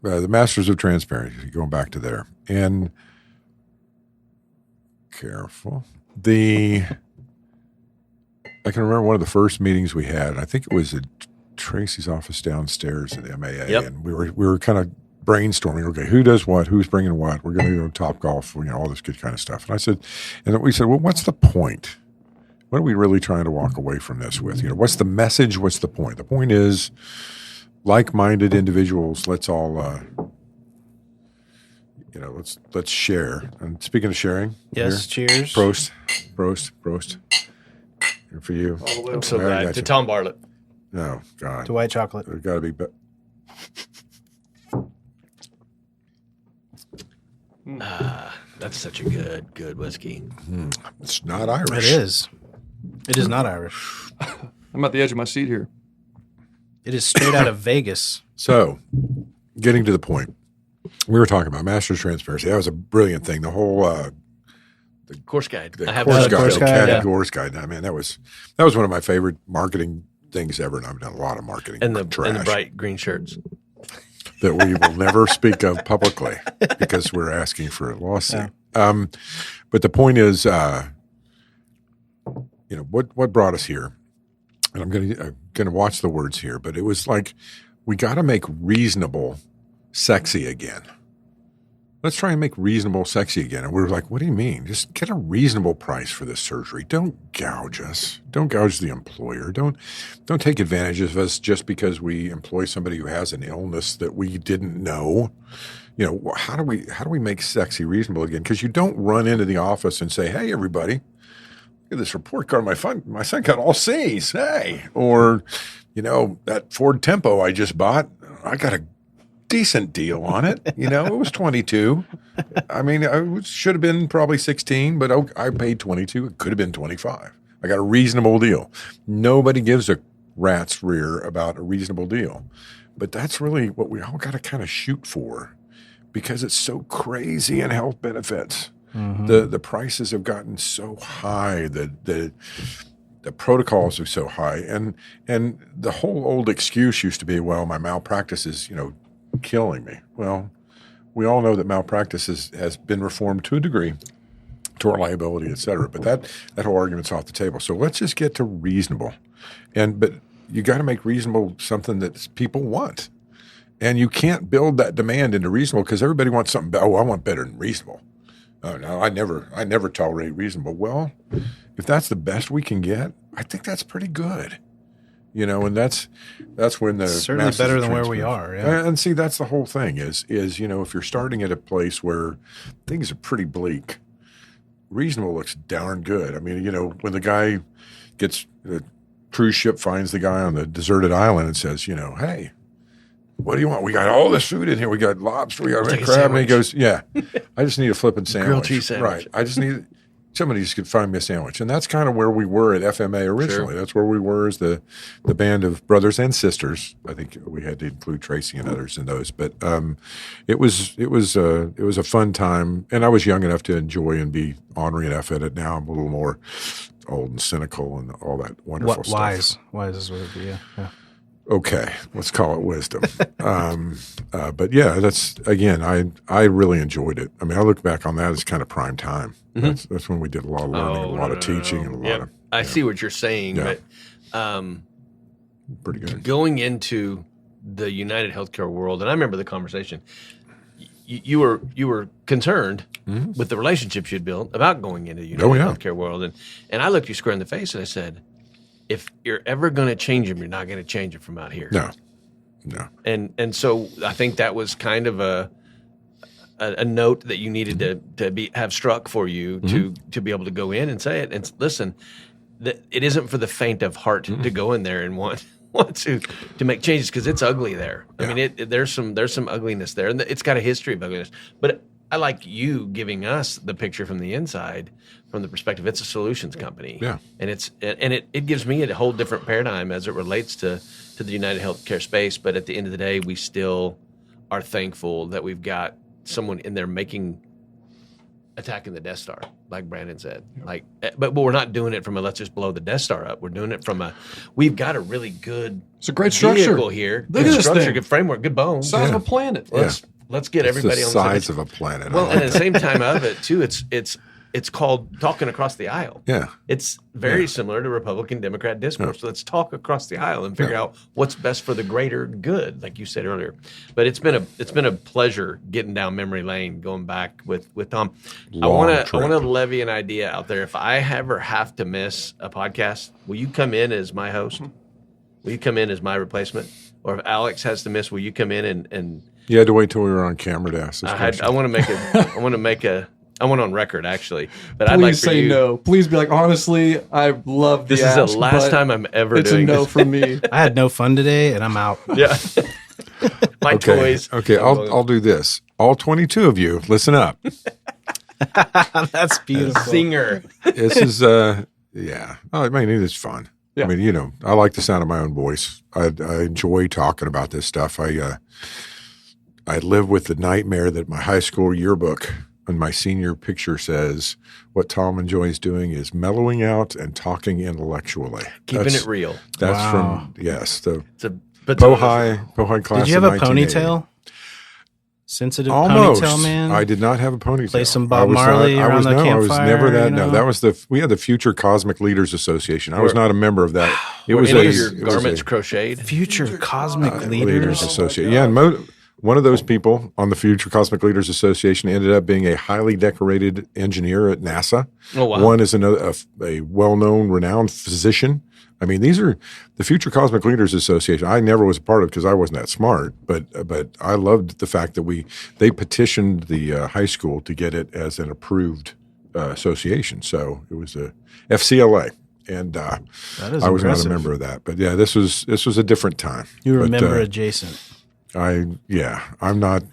The Masters of Transparency, going back to there. And careful. I can remember one of the first meetings we had. I think it was at Tracy's office downstairs at MAA,
Yep.
and we were kind of brainstorming. Okay, who does what? Who's bringing what? We're going to go Top Golf, all this good kind of stuff. And we said, well, what's the point? What are we really trying to walk away from this with? What's the message? What's the point? The point is, like-minded individuals. Let's all, let's share. And speaking of sharing,
Yes,
here,
cheers.
Prost. Here for you.
I'm so
I
glad.
got
To
you.
Tom Bartlett.
No, God.
To white chocolate.
There's got to be.
That's such a good whiskey.
It's not Irish.
It is. It is not Irish.
I'm at the edge of my seat here.
It is straight out of Vegas.
So, getting to the point, we were talking about Masters Transparency. That was a brilliant thing. The whole
Course guide.
the
I have
course
one.
guide,
course
the
guide,
caddy
yeah.
course guide. I mean, that was one of my favorite marketing things ever, and I've done a lot of marketing
And the
trash
bright green shirts.
that we will never speak of publicly because we're asking for a lawsuit. But the point is, what brought us here, and I'm going to watch the words here, but it was like we got to make reasonable sexy again. Let's try and make reasonable sexy again. And we were like, what do you mean? Just get a reasonable price for this surgery. Don't gouge us. Don't gouge the employer. Don't take advantage of us just because we employ somebody who has an illness that we didn't know. How do we make sexy reasonable again? Because you don't run into the office and say, hey, everybody, look at this report card. My son got all C's. Hey. Or, that Ford Tempo I just bought, I got a decent deal on it. It was 22. I mean, it should have been probably 16, but I paid 22. It could have been 25. I got a reasonable deal. Nobody gives a rat's rear about a reasonable deal. But that's really what we all got to kind of shoot for because it's so crazy in health benefits. Mm-hmm. The prices have gotten so high, the protocols are so high. And the whole old excuse used to be, well, my malpractice is, killing me. Well, we all know that malpractice has been reformed to a degree, tort liability, et cetera. But that whole argument's off the table. So let's just get to reasonable. But you got to make reasonable something that people want. And you can't build that demand into reasonable because everybody wants something. Oh, I want better than reasonable. Oh, no, I never tolerate reasonable. Well, if that's the best we can get, I think that's pretty good. And that's when the
Certainly
Masters
better
of
than where we
Transparency-
are. Yeah.
And see, that's the whole thing is if you're starting at a place where things are pretty bleak, reasonable looks darn good. I mean, when the guy the cruise ship finds the guy on the deserted island and says, hey, what do you want? We got all this food in here. We got lobster. We got
Take a
crab. And he
sandwich.
goes, yeah, I just need a flipping sandwich.
Grilled cheese sandwich.
Right. I just need somebody just could find me a sandwich. And that's kind of where we were at FMA originally.
Sure.
That's where we were as the band of brothers and sisters. I think we had to include Tracy and others in those. But it was a fun time. And I was young enough to enjoy and be ornery enough at it. Now I'm a little more old and cynical and all that wonderful stuff.
Wise is what it would be. Yeah.
Okay, let's call it wisdom. But yeah, that's again, I really enjoyed it. I mean, I look back on that as kind of prime time. That's when we did a lot of learning, a lot of teaching, and a lot of.
I see what you're saying, but
pretty good.
Going into the United Healthcare world, and I remember the conversation. You were concerned with the relationships you'd built about going into the United Healthcare world, and I looked you square in the face and I said, if you're ever going to change them, you're not going to change it from out here.
No.
And so I think that was kind of a note that you needed to have struck for you to be able to go in and say it. And listen, it isn't for the faint of heart to go in there and want to make changes, because it's ugly there. I mean, there's some ugliness there, and it's got a history of ugliness. But I like you giving us the picture from the inside, from the perspective. It's a solutions company, and it gives me a whole different paradigm as it relates to the United Healthcare space. But at the end of the day, we still are thankful that we've got someone in there attacking the Death Star, like Brandon said. But we're not doing it from a let's just blow the Death Star up. We're doing it from we've got a really good.
It's a great structure
here.
Look at this thing.
Good framework, good bones.
Size of a planet.
Let's get everybody
the
on
size of a planet.
Well, and at the same time of it too, it's called talking across the aisle.
Yeah,
it's very similar to Republican Democrat discourse. So let's talk across the aisle and figure out what's best for the greater good, like you said earlier. But it's been a pleasure getting down memory lane, going back with Tom. I want to levy an idea out there. If I ever have to miss a podcast, will you come in as my host? Will you come in as my replacement? Or if Alex has to miss, will you come in and
you had to wait till we were on camera to ask this question.
I want I want on record, actually. But
Please
I'd like
say no. Please be like, honestly, I love the
This is the last time I'm ever
it's
doing
a no
this.
from me.
I had no fun today, and I'm out.
Yeah. My toys.
Okay, I'll do this. All 22 of you, listen up.
That's beautiful.
Singer.
This is, I mean, it's fun.
Yeah.
I mean, I like the sound of my own voice. I enjoy talking about this stuff. I live with the nightmare that my high school yearbook on my senior picture says what Tom enjoys doing is mellowing out and talking intellectually.
Keeping it real.
That's
Wow.
from Pohai class.
Did you have
of
a
1980.
ponytail? Sensitive
Almost.
ponytail, man.
I did not have a ponytail.
Play some Bob Marley around the
I was
campfire,
never that.
you know?
No, that was we had the Future Cosmic Leaders Association. I was not a member of that. It
Were
was
any of your garments crocheted?
Future Cosmic
Leaders
Leaders.
Association. Yeah, and one of those people on the Future Cosmic Leaders Association ended up being a highly decorated engineer at NASA.
Oh, wow.
One is a well-known, renowned physician. I mean, these are the Future Cosmic Leaders Association. I never was a part of it because I wasn't that smart, but I loved the fact that they petitioned the high school to get it as an approved association. So it was a FCLA, and I was
impressive.
not a member of that. But yeah, this was a different time.
You
But,
remember adjacent.
I'm not.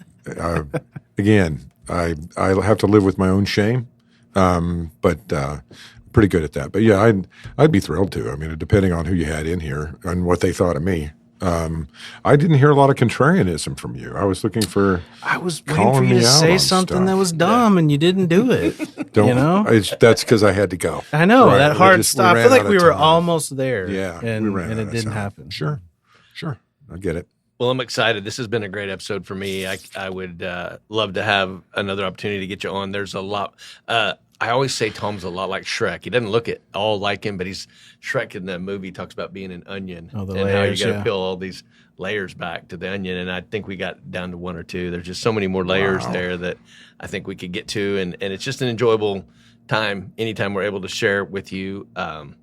Again, I have to live with my own shame, but pretty good at that. But yeah, I'd be thrilled to. I mean, depending on who you had in here and what they thought of me. I didn't hear a lot of contrarianism from you. I was looking for.
I was waiting
calling
for you
me
to
out
say
on
something
stuff.
that was dumb, and you didn't do it.
That's because I had to go.
I know,
Right.
that
We
hard
just- we
stop. I
ran
feel like
out
we
of
were
time.
almost there.
Yeah,
and
we ran out
it
of
didn't
time.
happen.
Sure, I get it.
Well, I'm excited. This has been a great episode for me. I would love to have another opportunity to get you on. There's a lot. I always say Tom's a lot like Shrek. He doesn't look at all like him, but he's Shrek in the movie talks about being an onion
Oh, the
and
layers,
how you got to
yeah.
peel all these layers back to the onion. And I think we got down to one or two. There's just so many more layers
Wow.
there that I think we could get to. And it's just an enjoyable time anytime we're able to share with you. I'm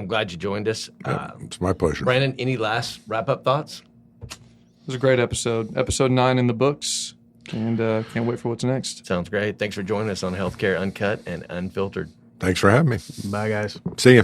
glad you joined us.
It's my pleasure.
Brandon, any last wrap-up thoughts?
It was a great episode. Episode 9 in the books. And can't wait for what's next.
Sounds great. Thanks for joining us on Healthcare Uncut and Unfiltered.
Thanks for having me.
Bye, guys.
See you.